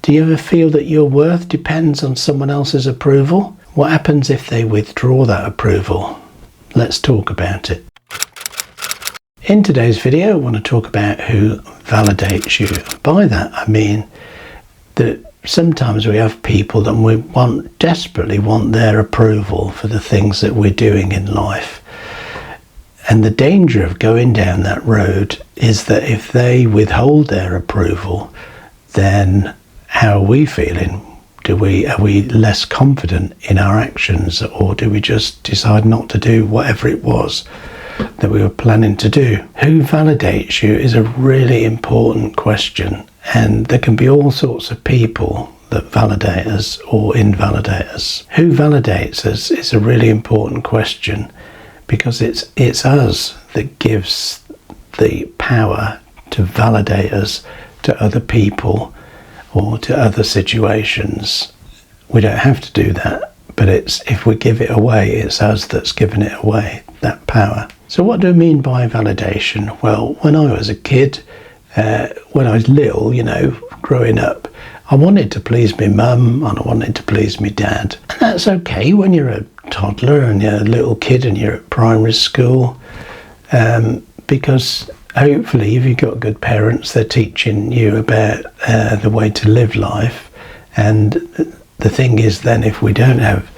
Do you ever feel that your worth depends on someone else's approval? What happens if they withdraw that approval? Let's talk about it. In today's video, I want to talk about who validates you. By that, I mean that sometimes we have people that we desperately want their approval for the things that we're doing in life. And the danger of going down that road is that if they withhold their approval, then how are we feeling? Are we less confident in our actions, or do we just decide not to do whatever it was that we were planning to do? Who validates you is a really important question, and there can be all sorts of people that validate us or invalidate us. Who validates us is a really important question, because it's us that gives the power to validate us to other people or to other situations. We don't have to do that, but if we give it away, it's us that's giving it away, that power. So what do I mean by validation? Well, when I was a kid, when I was little, growing up, I wanted to please my mum and I wanted to please my dad. And that's okay when you're a toddler and you're a little kid and you're at primary school, because hopefully if you've got good parents, they're teaching you about the way to live life. And the thing is then, if we don't have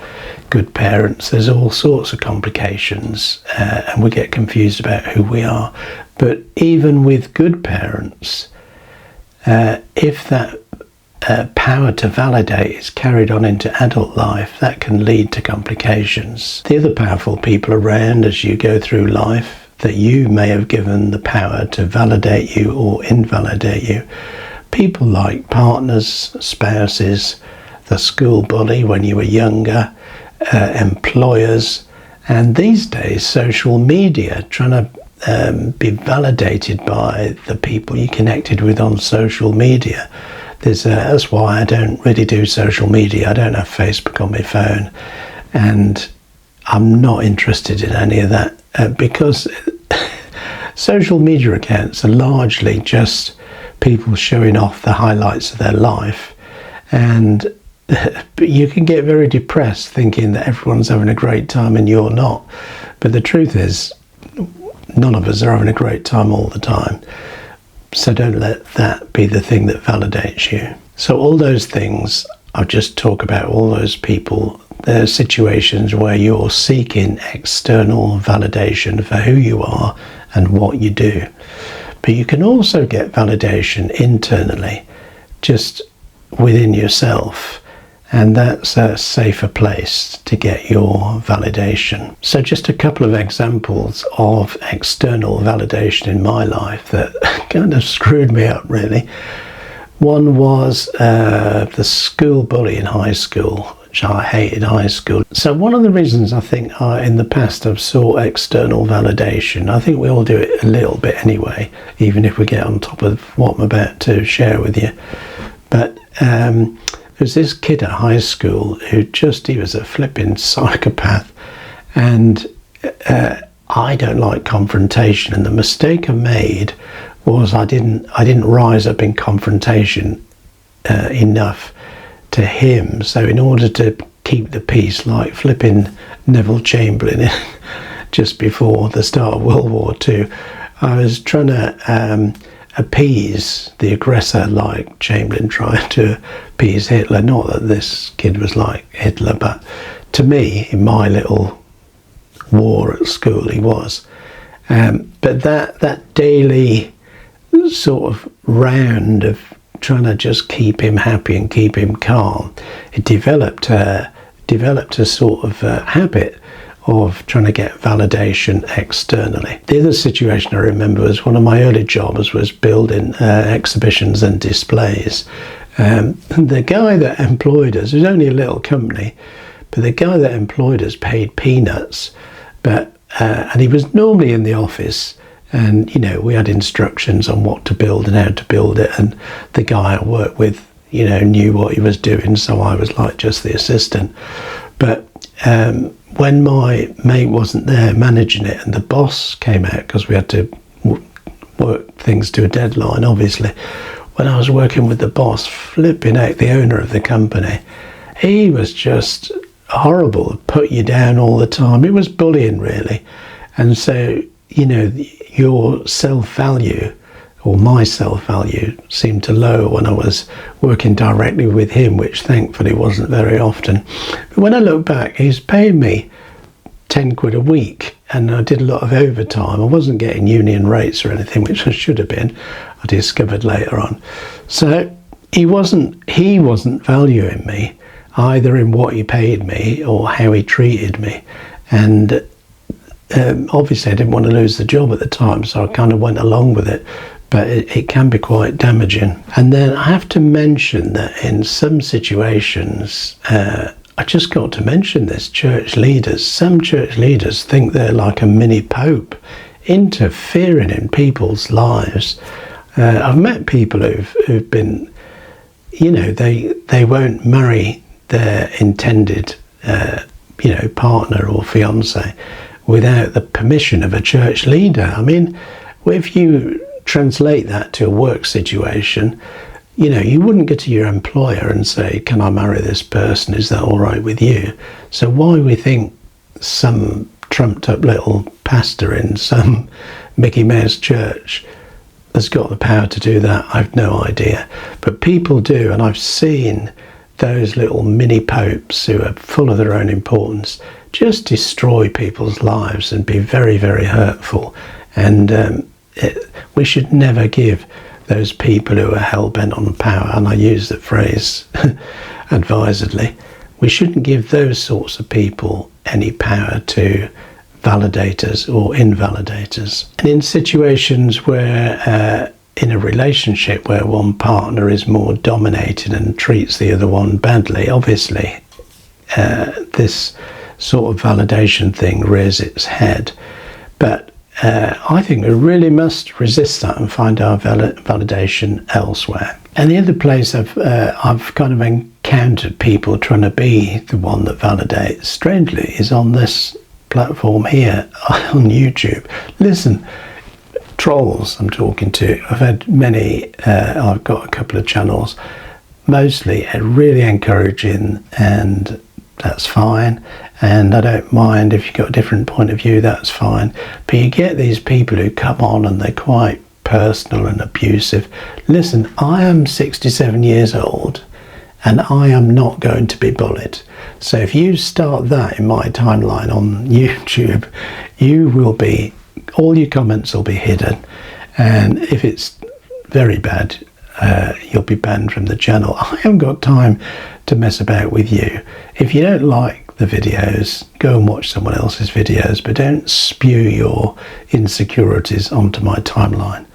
good parents, there's all sorts of complications, and we get confused about who we are. But even with good parents, if that power to validate is carried on into adult life, that can lead to complications. The other powerful people around as you go through life that you may have given the power to validate you or invalidate you, people like partners, spouses, the school bully when you were younger, employers, and these days social media, trying to be validated by the people you connected with on social media. That's why I don't really do social media. I don't have Facebook on my phone, and I'm not interested in any of that, because social media accounts are largely just people showing off the highlights of their life, and you can get very depressed thinking that everyone's having a great time and you're not. But the truth is, none of us are having a great time all the time. So don't let that be the thing that validates you. So all those things, I'll just talk about all those people. There are situations where you're seeking external validation for who you are and what you do. But you can also get validation internally, just within yourself. And that's a safer place to get your validation. So just a couple of examples of external validation in my life that kind of screwed me up, really. One was the school bully in high school, which I hated high school. So one of the reasons I think in the past I've sought external validation, I think we all do it a little bit anyway, even if we get on top of what I'm about to share with you. But there's this kid at high school who he was a flipping psychopath, and I don't like confrontation, and the mistake I made was I didn't rise up in confrontation enough to him. So in order to keep the peace, like flipping Neville Chamberlain just before the start of World War II, I was trying to appease the aggressor, like Chamberlain trying to appease Hitler. Not that this kid was like Hitler, but to me, in my little war at school, he was. But that daily sort of round of trying to just keep him happy and keep him calm, it developed a sort of habit of trying to get validation externally. The other situation I remember was one of my early jobs was building exhibitions and displays. The guy that employed us, it was only a little company, but the guy that employed us paid peanuts, and he was normally in the office, and we had instructions on what to build and how to build it, and the guy I worked with knew what he was doing, so I was like just the assistant. But when my mate wasn't there managing it, and the boss came out, because we had to work things to a deadline, obviously, when I was working with the boss, flipping out, the owner of the company, he was just horrible, put you down all the time. It was bullying, really. And so, you know, your self-value, or my self-value, seemed to lower when I was working directly with him, which thankfully wasn't very often. But when I look back, he's paying me 10 quid a week, and I did a lot of overtime. I wasn't getting union rates or anything, which I should have been, I discovered later on. So he wasn't valuing me, either in what he paid me or how he treated me. And obviously I didn't want to lose the job at the time, so I kind of went along with it. But it can be quite damaging. And then I have to mention that in some situations, I just got to mention this, church leaders. Some church leaders think they're like a mini pope, interfering in people's lives. I've met people who've been, you know, they won't marry their intended, you know, partner or fiance without the permission of a church leader. I mean, if you translate that to a work situation, you know, you wouldn't go to your employer and say, can I marry this person? Is that all right with you? So why we think some trumped up little pastor in some Mickey Mouse church has got the power to do that, I've no idea. But people do, and I've seen those little mini popes who are full of their own importance just destroy people's lives and be very, very hurtful. And we should never give those people who are hell-bent on power, and I use the phrase advisedly, we shouldn't give those sorts of people any power to validate us or invalidate us. And in situations where, in a relationship where one partner is more dominated and treats the other one badly, obviously this sort of validation thing rears its head. But I think we really must resist that and find our validation elsewhere. And the other place I've kind of encountered people trying to be the one that validates, strangely, is on this platform here on YouTube. Listen, trolls I'm talking to, I've had many, I've got a couple of channels, mostly really encouraging, and that's fine. And I don't mind if you've got a different point of view, that's fine. But you get these people who come on and they're quite personal and abusive. Listen, I am 67 years old and I am not going to be bullied. So if you start that in my timeline on YouTube, you will be, all your comments will be hidden. And if it's very bad, you'll be banned from the channel. I haven't got time to mess about with you. If you don't like the videos, go and watch someone else's videos, but don't spew your insecurities onto my timeline.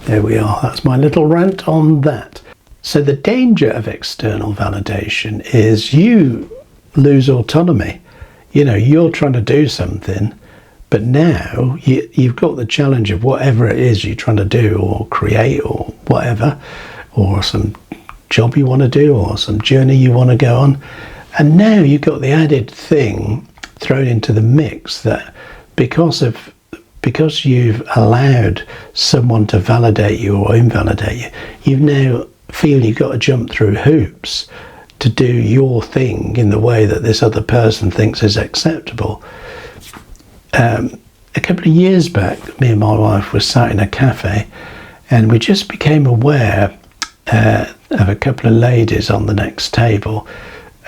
There we are. That's my little rant on that. So the danger of external validation is you lose autonomy. You know, you're trying to do something, but now you've got the challenge of whatever it is you're trying to do or create or whatever, or some job you want to do or some journey you want to go on. And now you've got the added thing thrown into the mix that because you've allowed someone to validate you or invalidate you, you now feel you've got to jump through hoops to do your thing in the way that this other person thinks is acceptable. A couple of years back, me and my wife were sat in a cafe and we just became aware of a couple of ladies on the next table,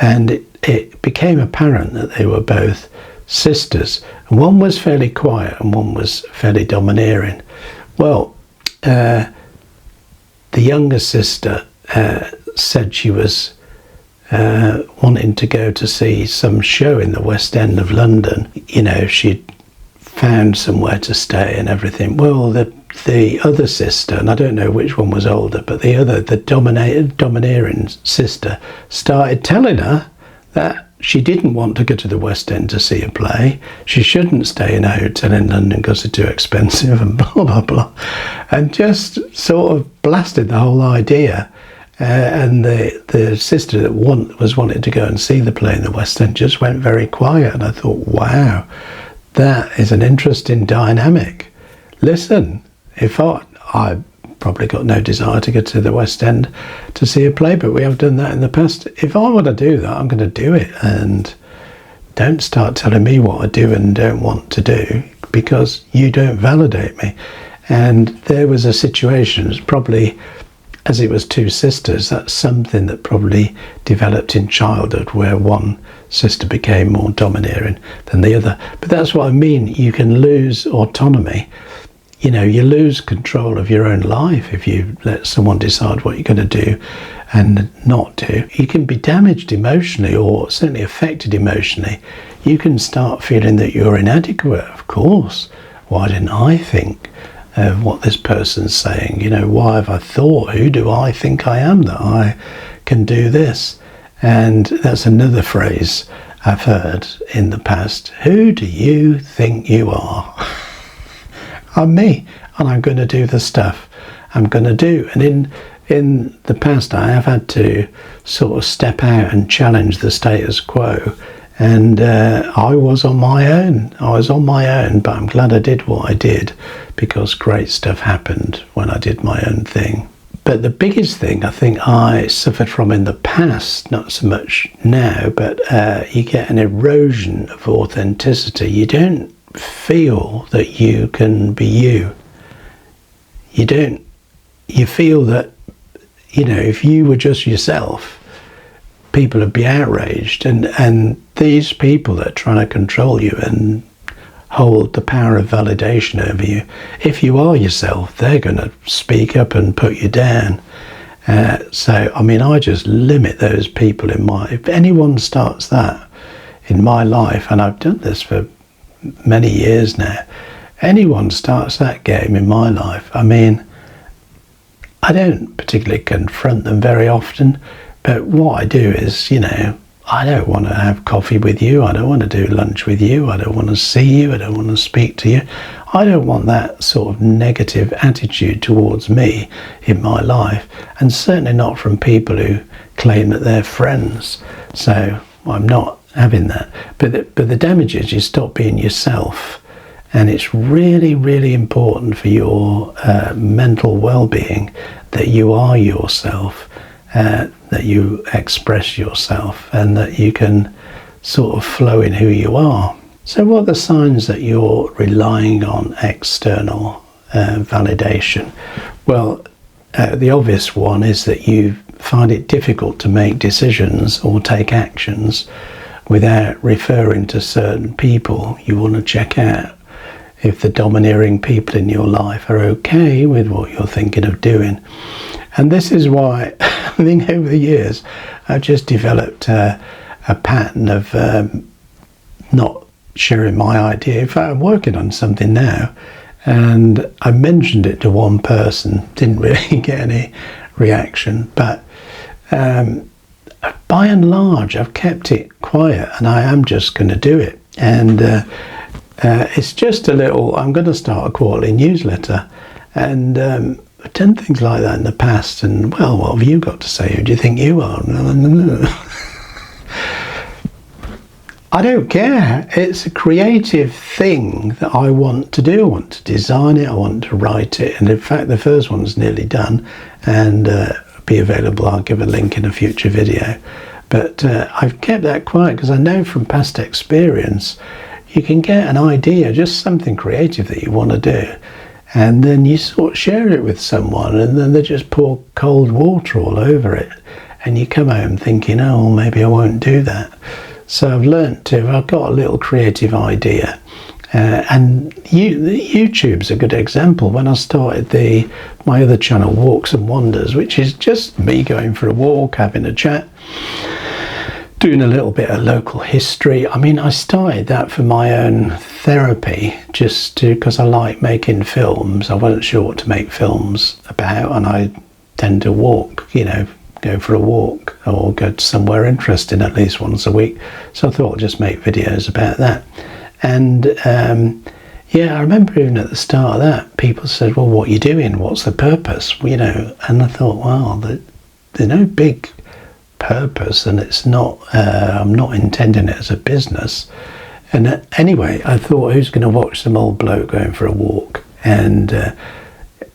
and it became apparent that they were both sisters. And one was fairly quiet and one was fairly domineering. Well, the younger sister said she was wanting to go to see some show in the West End of London. You know, she'd found somewhere to stay and everything. Well, the other sister, and I don't know which one was older, but the domineering sister started telling her that she didn't want to go to the West End to see a play. She shouldn't stay in a hotel in London because it's too expensive and blah, blah, blah. And just sort of blasted the whole idea. And the sister that was wanting to go and see the play in the West End just went very quiet. And I thought, wow, that is an interesting dynamic. Listen, if I probably got no desire to go to the West End to see a play, but we have done that in the past. If I want to do that, I'm going to do it, and don't start telling me what I do and don't want to do, because you don't validate me. And there was a situation, it's probably, as it was two sisters, that's something that probably developed in childhood, where one sister became more domineering than the other. But that's what I mean, you can lose autonomy. You know, you lose control of your own life if you let someone decide what you're going to do and not do. You can be damaged emotionally, or certainly affected emotionally. You can start feeling that you're inadequate. Of course, why didn't I think of what this person's saying? You know, why have I thought, who do I think I am that I can do this? And that's another phrase I've heard in the past. Who do you think you are? I'm me, and I'm going to do the stuff I'm going to do. And in the past, I have had to sort of step out and challenge the status quo. And I was on my own. But I'm glad I did what I did, because great stuff happened when I did my own thing. But the biggest thing I think I suffered from in the past, not so much now, but you get an erosion of authenticity. You don't feel that you can be you. You don't. You feel that, you know, if you were just yourself, people would be outraged, and these people that are trying to control you and hold the power of validation over you, if you are yourself, they're going to speak up and put you down. So, I mean, I just limit those people if anyone starts that in my life, and I've done this for many years now, anyone starts that game in my life, I mean, I don't particularly confront them very often, but what I do is, you know, I don't want to have coffee with you, I don't want to do lunch with you, I don't want to see you, I don't want to speak to you. I don't want that sort of negative attitude towards me in my life, and certainly not from people who claim that they're friends. So I'm not having that. But the damage is you stop being yourself, and it's really, really important for your mental well-being that you are yourself, that you express yourself, and that you can sort of flow in who you are. So what are the signs that you're relying on external validation? Well, the obvious one is that you find it difficult to make decisions or take actions without referring to certain people. You want to check out if the domineering people in your life are okay with what you're thinking of doing. And this is why I think over the years I've just developed a pattern of not sharing my idea. In fact, I'm working on something now, and I mentioned it to one person, didn't really get any reaction, but by and large I've kept it quiet, and I am just going to do it. And it's just a little, I'm going to start a quarterly newsletter, and I've done things like that in the past, and well, what have you got to say? Who do you think you are? I don't care. It's a creative thing that I want to do. I want to design it, I want to write it, and in fact the first one's nearly done, and be available. I'll give a link in a future video. But I've kept that quiet because I know from past experience you can get an idea, just something creative that you want to do, and then you sort of share it with someone, and then they just pour cold water all over it, and you come home thinking, oh, maybe I won't do that. So I've learnt to, I've got a little creative idea, and YouTube's a good example. When I started my other channel, Walks and Wanders, which is just me going for a walk, having a chat, doing a little bit of local history. I mean, I started that for my own therapy, just because I like making films. I wasn't sure what to make films about, and I tend to walk, you know, go for a walk or go to somewhere interesting at least once a week. So I thought I'd just make videos about that. And yeah, I remember even at the start of that, people said, well, what are you doing? What's the purpose? You know, and I thought, wow, there's no big purpose, and it's not, I'm not intending it as a business. And anyway, I thought, who's going to watch some old bloke going for a walk? And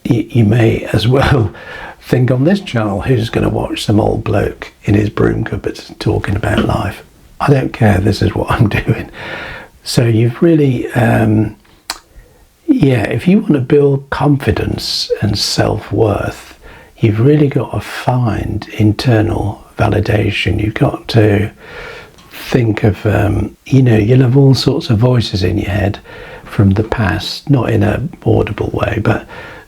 you may as well think on this channel, who's going to watch some old bloke in his broom cupboard talking about life? I don't care, this is what I'm doing. So you've really, if you want to build confidence and self-worth, you've really got to find internal validation. You've got to think of, you'll have all sorts of voices in your head from the past, not in a audible way, but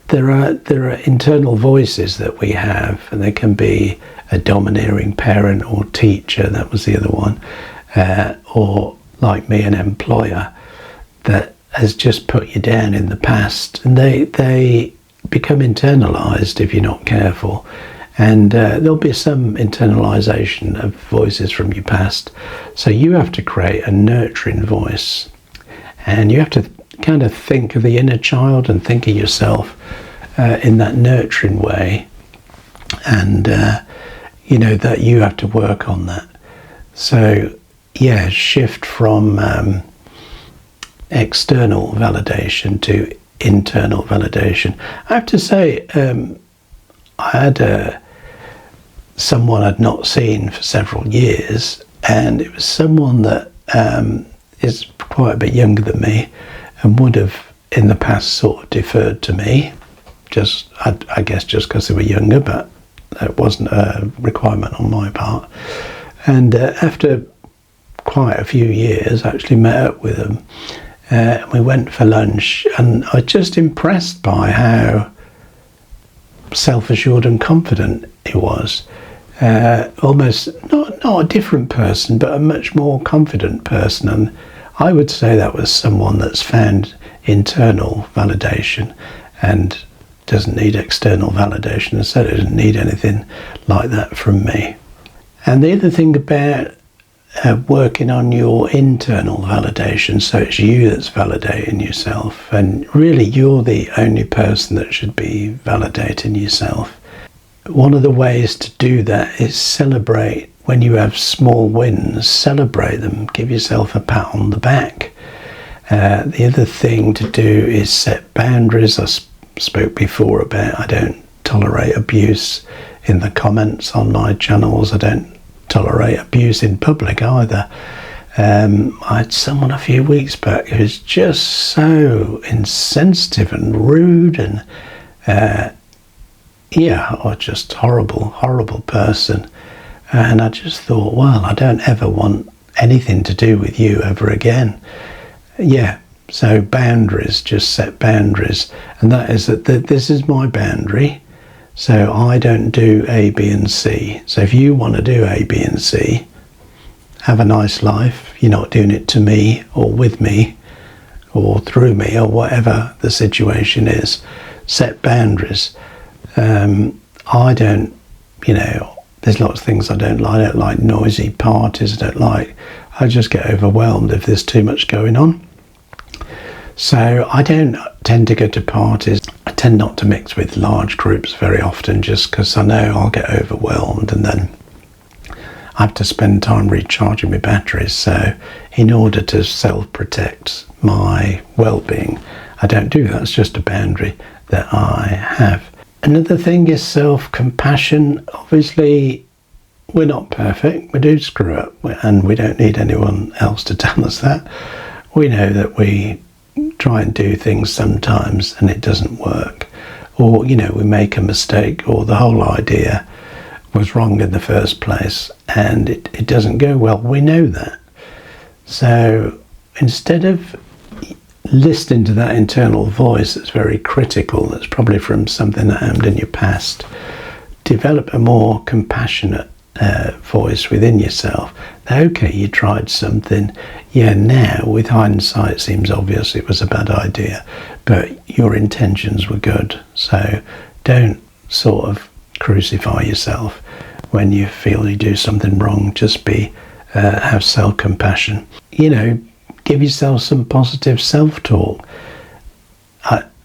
there are internal voices that we have, and they can be a domineering parent or teacher, that was the other one, or like me, an employer that has just put you down in the past, and they become internalized if you're not careful. And there'll be some internalization of voices from your past. So you have to create a nurturing voice, and you have to kind of think of the inner child and think of yourself in that nurturing way, and that you have to work on that. So shift from external validation to internal validation. I have to say, I had someone I'd not seen for several years, and it was someone that is quite a bit younger than me and would have in the past sort of deferred to me, I guess just because they were younger, but that wasn't a requirement on my part. And after quite a few years, I actually met up with them. We went for lunch, and I was just impressed by how self-assured and confident he was. Almost not a different person, but a much more confident person. And I would say that was someone that's found internal validation and doesn't need external validation, and so doesn't need anything like that from me. And the other thing about working on your internal validation, so it's you that's validating yourself, and really you're the only person that should be validating yourself. One of the ways to do that is celebrate when you have small wins. Celebrate them, give yourself a pat on the back. The other thing to do is set boundaries. I spoke before about I don't tolerate abuse in the comments on my channels. I don't tolerate abuse in public either. I had someone a few weeks back who was just so insensitive and rude, and or just horrible person. And I just thought, well, I don't ever want anything to do with you ever again. So boundaries, just set boundaries, and that is that this is my boundary. So I don't do A, B and C. So if you want to do A, B and C, have a nice life. You're not doing it to me or with me or through me or whatever the situation is. Set boundaries. I don't, there's lots of things I don't like. I don't like noisy parties. I just get overwhelmed if there's too much going on. So I don't tend to go to parties. I tend not to mix with large groups very often, just because I know I'll get overwhelmed and then I have to spend time recharging my batteries. So in order to self-protect my well-being, I don't do that. It's just a boundary that I have. Another thing is self-compassion. Obviously, we're not perfect. We do screw up, and we don't need anyone else to tell us that. We know that we try and do things sometimes and it doesn't work, or we make a mistake, or the whole idea was wrong in the first place and it doesn't go well. We know that. So instead of listening to that internal voice that's very critical, that's probably from something that happened in your past, develop a more compassionate voice within yourself. Okay, you tried something. Now with hindsight it seems obvious it was a bad idea, but your intentions were good. So don't sort of crucify yourself when you feel you do something wrong. Just have self-compassion. Give yourself some positive self-talk.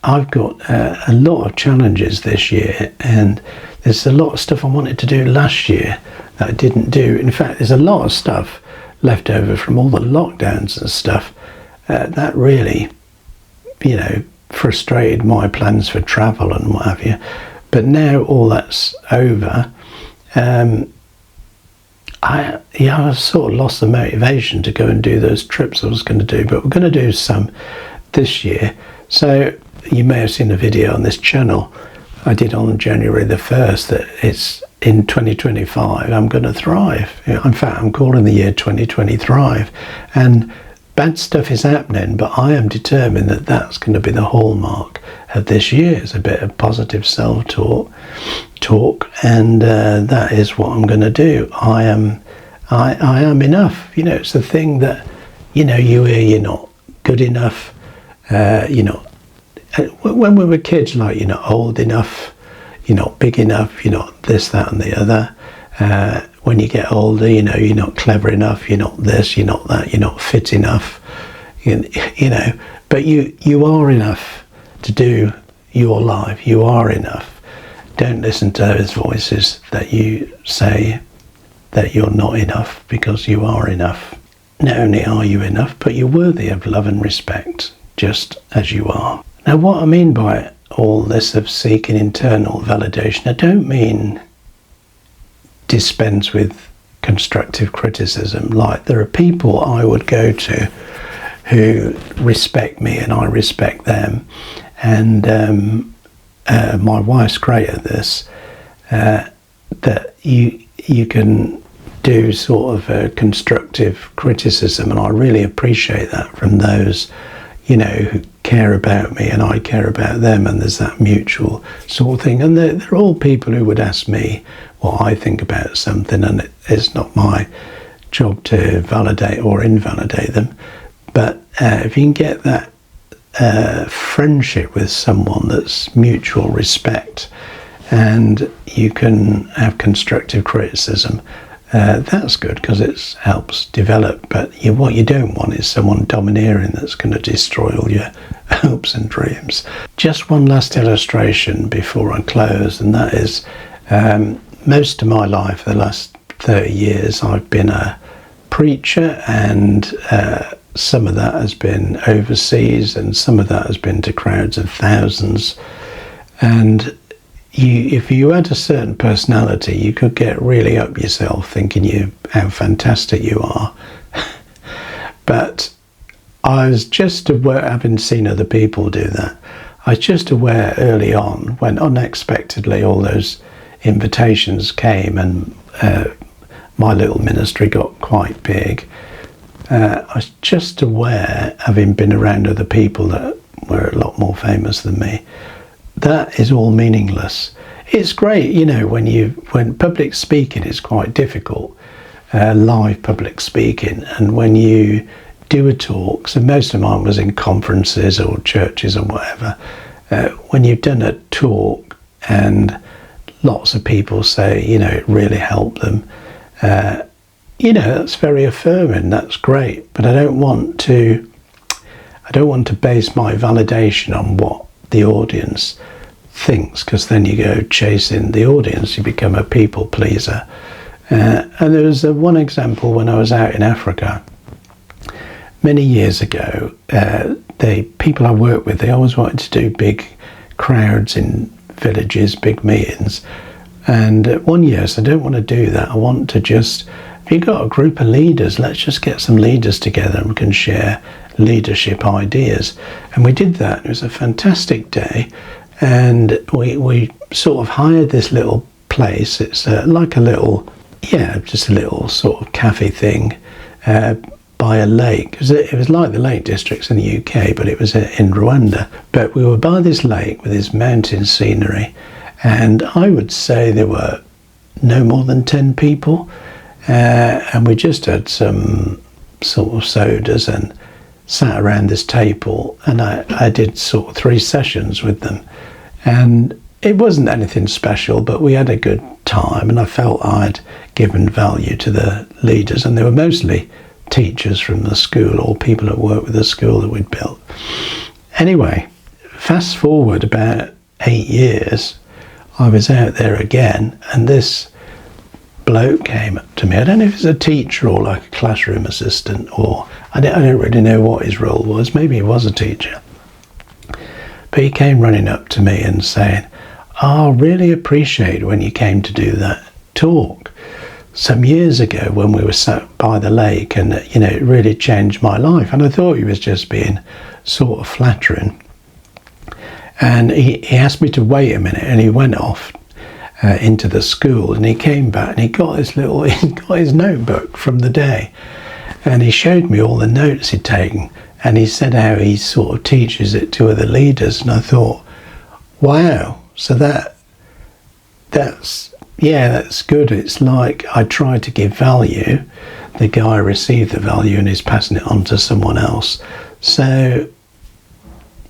I've got a lot of challenges this year, and there's a lot of stuff I wanted to do last year that I didn't do. In fact, there's a lot of stuff left over from all the lockdowns and stuff that really, frustrated my plans for travel and what have you. But now all that's over, I sort of lost the motivation to go and do those trips I was going to do. But we're going to do some this year. So you may have seen a video on this channel I did on January the 1st that it's in 2025 I'm going to thrive. In fact, I'm calling the year 2020 thrive. And bad stuff is happening, but I am determined that that's going to be the hallmark of this year. It's a bit of positive self-talk, and that is what I'm going to do. I am enough. You know, it's the thing that, you know, you hear you're not good enough. You're not. When we were kids, like, you're not old enough, you're not big enough, you're not this, that, and the other. When you get older, you know, you're not clever enough, you're not this, you're not that, you're not fit enough, you know, but you are enough to do your life. You are enough. Don't listen to those voices that you say that you're not enough, because you are enough. Not only are you enough, but you're worthy of love and respect, just as you are. Now, what I mean by all this of seeking internal validation, I don't mean dispense with constructive criticism. Like, there are people I would go to who respect me and I respect them, and my wife's great at this, that you can do sort of a constructive criticism, and I really appreciate that from those, you know, who care about me and I care about them, and there's that mutual sort of thing. And they're all people who would ask me what I think about something, and it's not my job to validate or invalidate them. But if you can get that friendship with someone that's mutual respect, and you can have constructive criticism, that's good, because it helps develop. But what you don't want is someone domineering that's going to destroy all your hopes and dreams. Just one last illustration before I close, and that is, most of my life, the last 30 years, I've been a preacher, and some of that has been overseas, and some of that has been to crowds of thousands. And if you had a certain personality, you could get really up yourself thinking how fantastic you are. But I was just aware, having seen other people do that, I was just aware early on, when unexpectedly all those invitations came and my little ministry got quite big, I was just aware, having been around other people that were a lot more famous than me, that is all meaningless. It's great, you know, when public speaking is quite difficult, live public speaking, and when you do a talk, so most of mine was in conferences or churches or whatever, when you've done a talk and lots of people say, you know, it really helped them, you know, that's very affirming, that's great. But I don't want to base my validation on what the audience thinks, because then you go chasing the audience, you become a people pleaser. And there was one example when I was out in Africa many years ago. The people I worked with, they always wanted to do big crowds in villages, big meetings. And one year I said, I don't want to do that. I want to just, if you've got a group of leaders, let's just get some leaders together and we can share leadership ideas. And we did that. It was a fantastic day. And we sort of hired this little place. It's like a little, just a little sort of cafe thing by a lake. It was like the Lake Districts in the UK, but it was in Rwanda. But we were by this lake with this mountain scenery, and I would say there were no more than 10 people, and we just had some sort of sodas and sat around this table, and I did sort of 3 sessions with them, and it wasn't anything special, but we had a good time, and I felt I'd given value to the leaders, and they were mostly teachers from the school or people that worked with the school that we'd built. Anyway, fast forward about 8 years, I was out there again, and this bloke came up to me. I don't know if he's a teacher or like a classroom assistant, or I don't really know what his role was. Maybe he was a teacher. But he came running up to me and saying, "Oh, I really appreciate when you came to do that talk some years ago when we were sat by the lake, and it really changed my life." And I thought he was just being sort of flattering. And he asked me to wait a minute, and he went off into the school, and he came back and he got his notebook from the day, and he showed me all the notes he'd taken, and he said how he sort of teaches it to other leaders. And I thought, wow, so that's good. It's like I try to give value, the guy received the value and is passing it on to someone else. So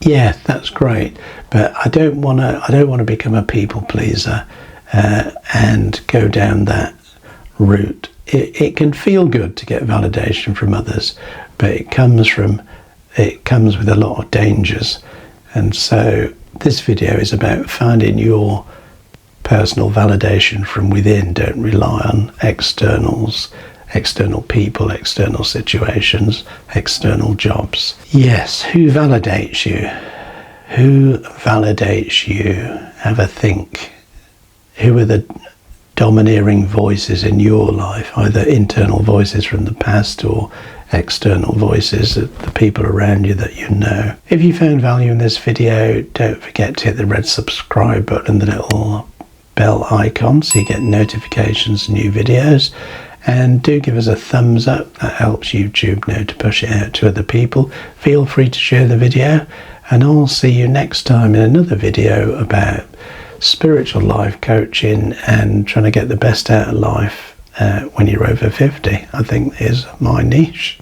yeah, that's great, but I don't want to become a people pleaser and go down that route. It can feel good to get validation from others, but it comes with a lot of dangers. And so this video is about finding your personal validation from within. Don't rely on externals, external people, external situations, external jobs. Yes, who validates you? Who validates you? Have a think. Who are the domineering voices in your life, either internal voices from the past or external voices, the people around you that you know? If you found value in this video, don't forget to hit the red subscribe button, the little bell icon, so you get notifications of new videos. And do give us a thumbs up, that helps YouTube know to push it out to other people. Feel free to share the video, and I'll see you next time in another video about spiritual life coaching and trying to get the best out of life when you're over 50. I think is my niche.